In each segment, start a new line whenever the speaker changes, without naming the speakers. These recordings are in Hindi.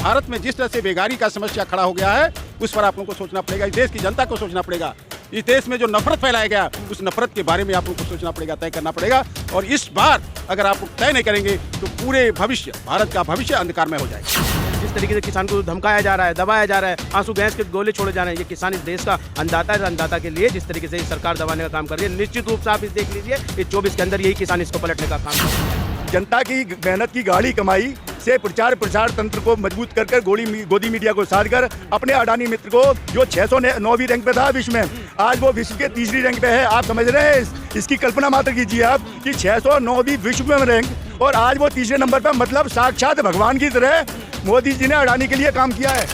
भारत में जिस तरह से बेगारी का समस्या खड़ा हो गया है उस पर आप लोगों को सोचना पड़ेगा, इस देश की जनता को सोचना पड़ेगा। इस देश में जो नफरत फैलाया गया उस नफरत के बारे में आप लोगों को सोचना पड़ेगा, तय करना पड़ेगा। और इस बार अगर आप तय नहीं करेंगे तो पूरे भविष्य, भारत का भविष्य अंधकार में हो जाएगा।
जिस तरीके से किसान को धमकाया जा रहा है, दबाया जा रहा है, आंसू गैस के गोले छोड़े जा रहे हैं, ये किसान इस देश का अन्नदाता है। अन्नदाता के लिए जिस तरीके से सरकार दबाने का काम कर रही है, निश्चित रूप से आप इस देख लीजिए इस 24 के अंदर यही किसान इसको पलटने का काम कर रहे हैं।
जनता की मेहनत की गाढ़ी कमाई से प्रचार तंत्र को मजबूत कर गोदी मीडिया को साध कर अपने अडानी मित्र को जो 609वीं रैंक पे था विश्व में, आज वो विश्व के तीसरी रैंक पे है। आप समझ रहे हैं? इसकी कल्पना मात्र कीजिए आप कि 609वीं विश्व में रैंक और आज वो तीसरे नंबर पे, मतलब साक्षात भगवान की तरह मोदी जी ने अडानी के लिए काम किया है।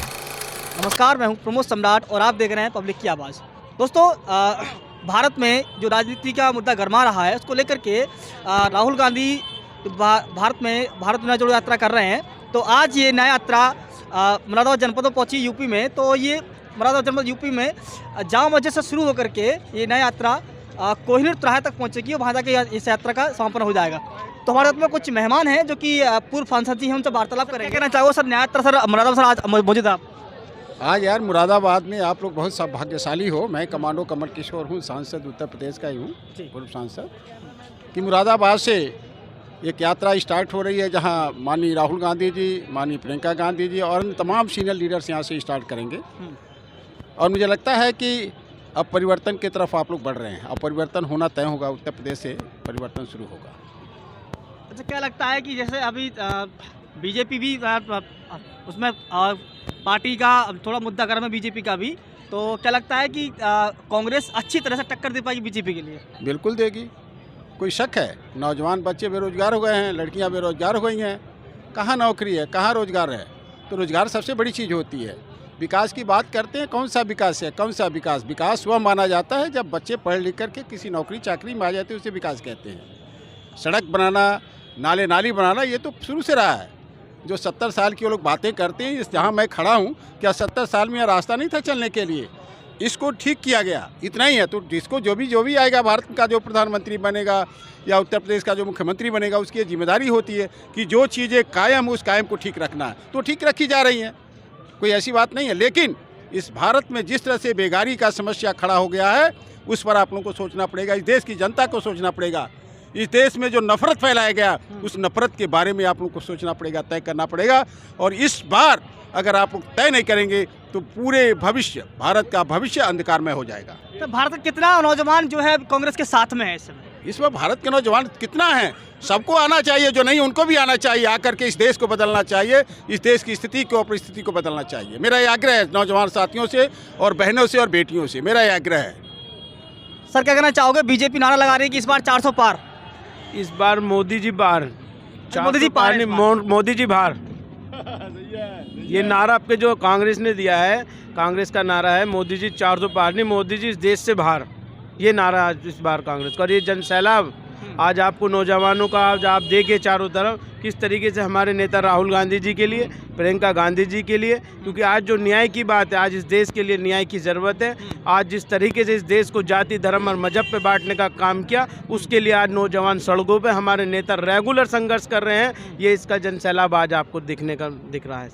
नमस्कार, मैं हूं प्रमोद सम्राट और आप देख रहे हैं पब्लिक की आवाज़। दोस्तों, भारत में जो राजनीति का मुद्दा गरमा रहा है उसको लेकर के राहुल गांधी भारत में जोड़ो यात्रा कर रहे हैं। तो आज ये नया यात्रा मुरादाबाद जनपद में पहुंची यूपी में। तो ये मुरादाबाद जनपद यूपी में जामा मस्जिद से शुरू होकर के ये नया यात्रा कोहिनूर चौराहे तक पहुंचेगी और वहाँ जाके इस यात्रा का समापन हो जाएगा। तो हमारे साथ में कुछ मेहमान हैं जो कि पूर्व सांसद जी हैं, उनसे वार्तालाप करेंगे। कहना चाहो सर, नया यात्रा सर मुरादाबाद सर आज मौजूद आप?
आज यार मुरादाबाद में आप लोग बहुत भाग्यशाली हो। मैं कमांडो कमल किशोर हूँ, सांसद उत्तर प्रदेश का ही हूँ, पूर्व सांसद, कि मुरादाबाद से एक यात्रा स्टार्ट हो रही है जहाँ माननीय राहुल गांधी जी, माननीय प्रियंका गांधी जी और अन्य तमाम सीनियर लीडर्स यहाँ से स्टार्ट करेंगे। और मुझे लगता है कि अब परिवर्तन की तरफ आप लोग बढ़ रहे हैं। अब परिवर्तन होना तय होगा, उत्तर प्रदेश से परिवर्तन शुरू होगा।
अच्छा, क्या लगता है कि जैसे अभी बीजेपी भी उसमें पार्टी का थोड़ा मुद्दा गर्म है बीजेपी का भी, तो क्या लगता है कि कांग्रेस अच्छी तरह से टक्कर दे पाएगी बीजेपी के लिए?
बिल्कुल देगी, कोई शक है? नौजवान बच्चे बेरोजगार हो गए हैं, लड़कियां बेरोजगार हो गई हैं, कहाँ नौकरी है, कहाँ रोजगार है? तो रोजगार सबसे बड़ी चीज़ होती है। विकास की बात करते हैं, कौन सा विकास है? कौन सा विकास? विकास वह माना जाता है जब बच्चे पढ़ लिख करके किसी नौकरी चाकरी में आ जाते हैं, उसे विकास कहते हैं। सड़क बनाना, नाले नाली बनाना, ये तो शुरू से रहा है। जो 70 साल की वो लोग बातें करते हैं, जहाँ मैं खड़ा हूँ, क्या 70 साल में यह रास्ता नहीं था चलने के लिए? इसको ठीक किया गया, इतना ही है। तो जिसको जो भी आएगा, भारत का जो प्रधानमंत्री बनेगा या उत्तर प्रदेश का जो मुख्यमंत्री बनेगा, उसकी जिम्मेदारी होती है कि जो चीज़ें कायम, उस कायम को ठीक रखना है। तो ठीक रखी जा रही हैं, कोई ऐसी बात नहीं है। लेकिन इस भारत में जिस तरह से बेगारी का समस्या खड़ा हो गया है उस पर आप लोगों को सोचना पड़ेगा, इस देश की जनता को सोचना पड़ेगा। इस देश में जो नफरत फैलाया गया उस नफरत के बारे में आप लोगों को सोचना पड़ेगा, तय करना पड़ेगा। और इस बार अगर आप तय नहीं करेंगे तो पूरे भविष्य, भारत का भविष्य अंधकार में हो जाएगा।
तो भारत का कितना नौजवान जो है कांग्रेस के साथ में है इस समय?
इसमें भारत के नौजवान कितना है? सबको आना चाहिए, जो नहीं उनको भी आना चाहिए, आकर के इस देश को बदलना चाहिए, इस देश की स्थिति को, परिस्थिति को बदलना चाहिए। मेरा ये आग्रह है नौजवान साथियों से और बहनों से और बेटियों से, मेरा ये आग्रह है।
सर, क्या कहना चाहोगे? बीजेपी नारा लगा रही है कि इस बार 400 पार।
इस बार मोदी जी बाहर,
मोदी जी पार,
मोदी जी बाहर। ये नारा आपके जो कांग्रेस ने दिया है, कांग्रेस का नारा है मोदी जी 400 पार नहीं, मोदी जी इस देश से बाहर। ये नारा आज इस बार कांग्रेस का। और ये जन सैलाब आज आपको नौजवानों का आज आप देखिए चारों तरफ किस तरीके से हमारे नेता राहुल गांधी जी के लिए, प्रियंका गांधी जी के लिए, क्योंकि आज जो न्याय की बात है, आज इस देश के लिए न्याय की ज़रूरत है। आज जिस तरीके से इस देश को जाति, धर्म और मजहब पे बांटने का काम किया, उसके लिए आज नौजवान सड़कों पे, हमारे नेता रेगुलर संघर्ष कर रहे हैं। ये इसका जन सैलाब आज आपको दिख रहा है।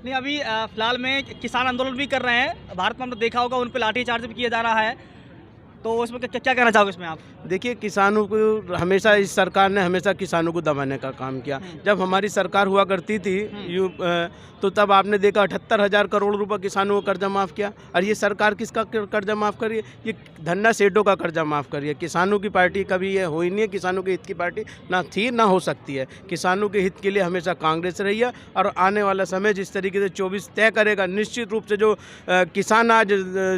नहीं, अभी फिलहाल में किसान आंदोलन भी कर रहे हैं भारत में, हमने देखा होगा, उन पर लाठीचार्ज भी किया जा रहा है। तो उसमें क्या कहना चाहोगे इसमें आप?
देखिए, किसानों को हमेशा इस सरकार ने हमेशा किसानों को दबाने का काम किया। जब हमारी सरकार हुआ करती थी तो तब आपने देखा 78,000 करोड़ रुपए किसानों को कर्जा माफ़ किया। और ये सरकार किसका कर्जा माफ़ कर रही है? ये धन्ना सेठों का कर्जा माफ़ कर रही है। किसानों की पार्टी कभी ये हो ही नहीं है, किसानों के हित की पार्टी ना थी ना हो सकती है। किसानों के हित के लिए हमेशा कांग्रेस रही है। और आने वाला समय जिस तरीके से 24 तय करेगा, निश्चित रूप से जो किसान आज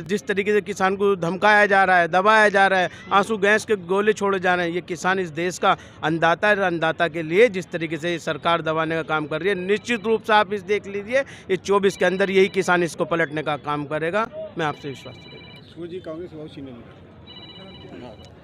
जिस तरीके से किसान को धमकाया जा रहा है, दबाया जा रहा है, आंसू गैस के गोले छोड़े जा रहे हैं, ये किसान इस देश का अन्नदाता है। अन्नदाता के लिए जिस तरीके से सरकार दबाने का काम कर रही है, निश्चित रूप से आप इस देख लीजिए इस 24 के अंदर यही किसान इसको पलटने का काम करेगा। मैं आपसे विश्वास करूँगा।
जी, कांग्रेस बहुत सीनियर।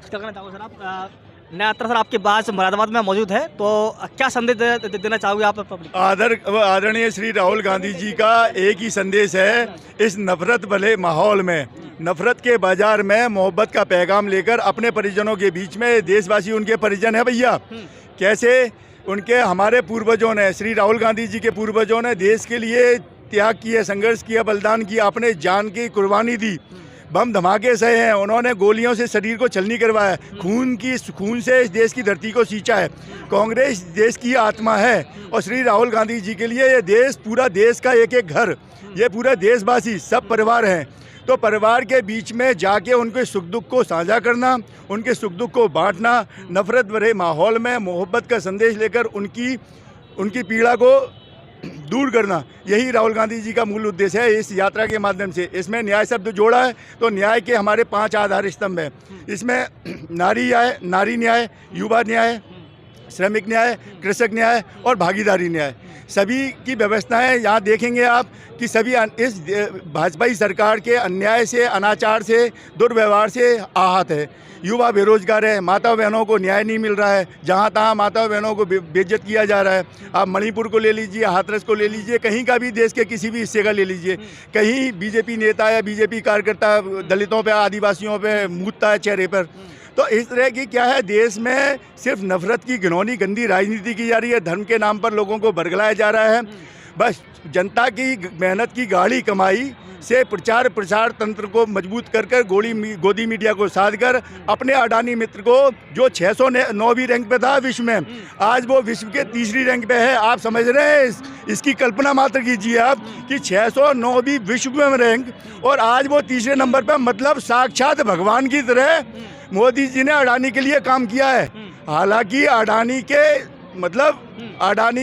क्या कहना चाहोगे सर आप? नया यात्रा सर आपके बाद मुरादाबाद में मौजूद है, तो क्या संदेश देना चाहोगे आप पब्लिक?
आदरणीय श्री राहुल गांधी जी का एक ही संदेश है, इस नफरत भले माहौल में, नफरत के बाजार में मोहब्बत का पैगाम लेकर अपने परिजनों के बीच में, देशवासी उनके परिजन है भैया, कैसे उनके हमारे पूर्वजों ने, श्री राहुल गांधी जी के पूर्वजों ने देश के लिए त्याग किया, संघर्ष किया, बलिदान किया, अपने जान की कुर्बानी दी, बम धमाके सहे हैं, उन्होंने गोलियों से शरीर को छलनी करवाया, खून से इस देश की धरती को सींचा है। कांग्रेस देश की आत्मा है और श्री राहुल गांधी जी के लिए ये देश, पूरा देश का एक एक घर, ये पूरा देशवासी सब परिवार हैं। तो परिवार के बीच में जाके उनके सुख दुख को साझा करना, उनके सुख दुख को बांटना, नफरत भरे माहौल में मोहब्बत का संदेश लेकर उनकी पीड़ा को दूर करना, यही राहुल गांधी जी का मूल उद्देश्य है इस यात्रा के माध्यम से। इसमें न्याय शब्द जोड़ा है तो न्याय के हमारे 5 आधार स्तंभ हैं। इसमें नारी न्याय, युवा न्याय, श्रमिक न्याय, कृषक न्याय और भागीदारी न्याय, सभी की व्यवस्थाएं यहाँ देखेंगे आप कि सभी इस भाजपाई सरकार के अन्याय से, अनाचार से, दुर्व्यवहार से आहत है। युवा बेरोजगार है, माता बहनों को न्याय नहीं मिल रहा है, जहाँ तहाँ माता बहनों को बेइज्जत किया जा रहा है। आप मणिपुर को ले लीजिए, हाथरस को ले लीजिए, कहीं का भी देश के किसी भी हिस्से का ले लीजिए, कहीं बीजेपी नेता या बीजेपी कार्यकर्ता दलितों पे, आदिवासियों पे मूतता है चेहरे पर। तो इस तरह की क्या है, देश में सिर्फ नफरत की घिनौनी गंदी राजनीति की जा रही है, धर्म के नाम पर लोगों को बरगलाया जा रहा है। बस जनता की मेहनत की गाढ़ी कमाई से प्रचार प्रसार तंत्र को मजबूत कर गोदी मीडिया को साध कर अपने अडानी मित्र को, जो 609वीं रैंक पे था विश्व में, आज वो विश्व के 3री रैंक पे है। आप समझ रहे हैं, इसकी कल्पना मात्र कीजिए आप कि 609वीं विश्व में रैंक और आज वो 3रे नंबर पे, मतलब साक्षात भगवान की तरह मोदी जी ने अडानी के लिए काम किया है। हालांकि अडानी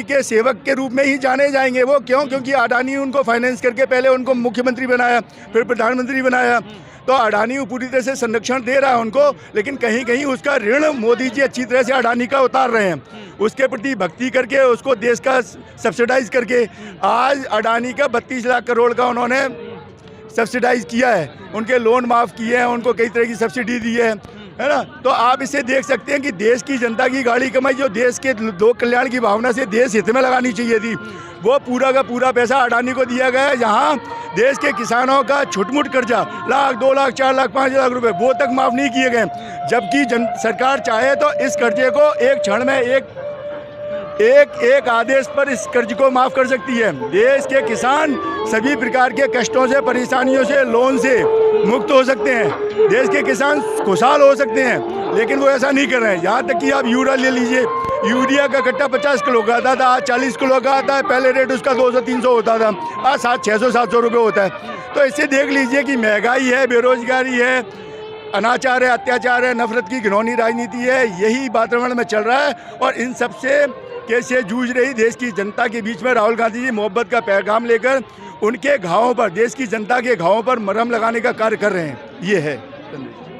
के सेवक के रूप में ही जाने जाएंगे वो। क्यों? क्योंकि अडानी उनको फाइनेंस करके पहले उनको मुख्यमंत्री बनाया, फिर प्रधानमंत्री बनाया, तो अडानी पूरी तरह से संरक्षण दे रहा है उनको, लेकिन कहीं कहीं उसका ऋण मोदी जी अच्छी तरह से अडानी का उतार रहे हैं। उसके प्रति भक्ति करके, उसको देश का सब्सिडाइज करके आज अडानी का 32 लाख करोड़ का उन्होंने सब्सिडाइज किया है, उनके लोन माफ़ किए हैं, उनको कई तरह की सब्सिडी दी है ना। तो आप इसे देख सकते हैं कि देश की जनता की गाड़ी कमाई, जो देश के लोक कल्याण की भावना से देश हित में लगानी चाहिए थी, वो पूरा का पूरा पैसा अडानी को दिया गया है। यहाँ देश के किसानों का छुटमुट कर्जा 1 लाख, 2 लाख, 4 लाख, 5 लाख रुपए वो तक माफ़ नहीं किए गए, जबकि सरकार चाहे तो इस कर्जे को एक क्षण में एक आदेश पर इस कर्ज को माफ़ कर सकती है। देश के किसान सभी प्रकार के कष्टों से, परेशानियों से, लोन से मुक्त हो सकते हैं, देश के किसान खुशहाल हो सकते हैं, लेकिन वो ऐसा नहीं कर रहे हैं। यहाँ तक कि आप यूरिया ले लीजिए, यूरिया का कट्टा 50 किलो का आता था, आज 40 किलो का आता है, पहले रेट उसका 200-300 होता था, आज 600-700 रुपये होता है। तो इससे देख लीजिए कि महंगाई है, बेरोजगारी है, अनाचार है, अत्याचार है, नफरत की घिनौनी राजनीति है, यही वातावरण में चल रहा है। और इन सबसे कैसे जूझ रही देश की जनता के बीच में राहुल गांधी जी मोहब्बत का पैगाम लेकर उनके घावों पर, देश की जनता के घावों पर मरहम लगाने का कार्य कर रहे हैं। ये है।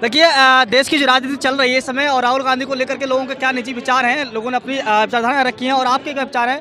देखिए, देश की जो राजनीति चल रही है इस समय, और राहुल गांधी को लेकर के लोगों के क्या निजी विचार हैं, लोगों ने अपनी विचारधारा रखी हैं, और आपके क्या विचार हैं?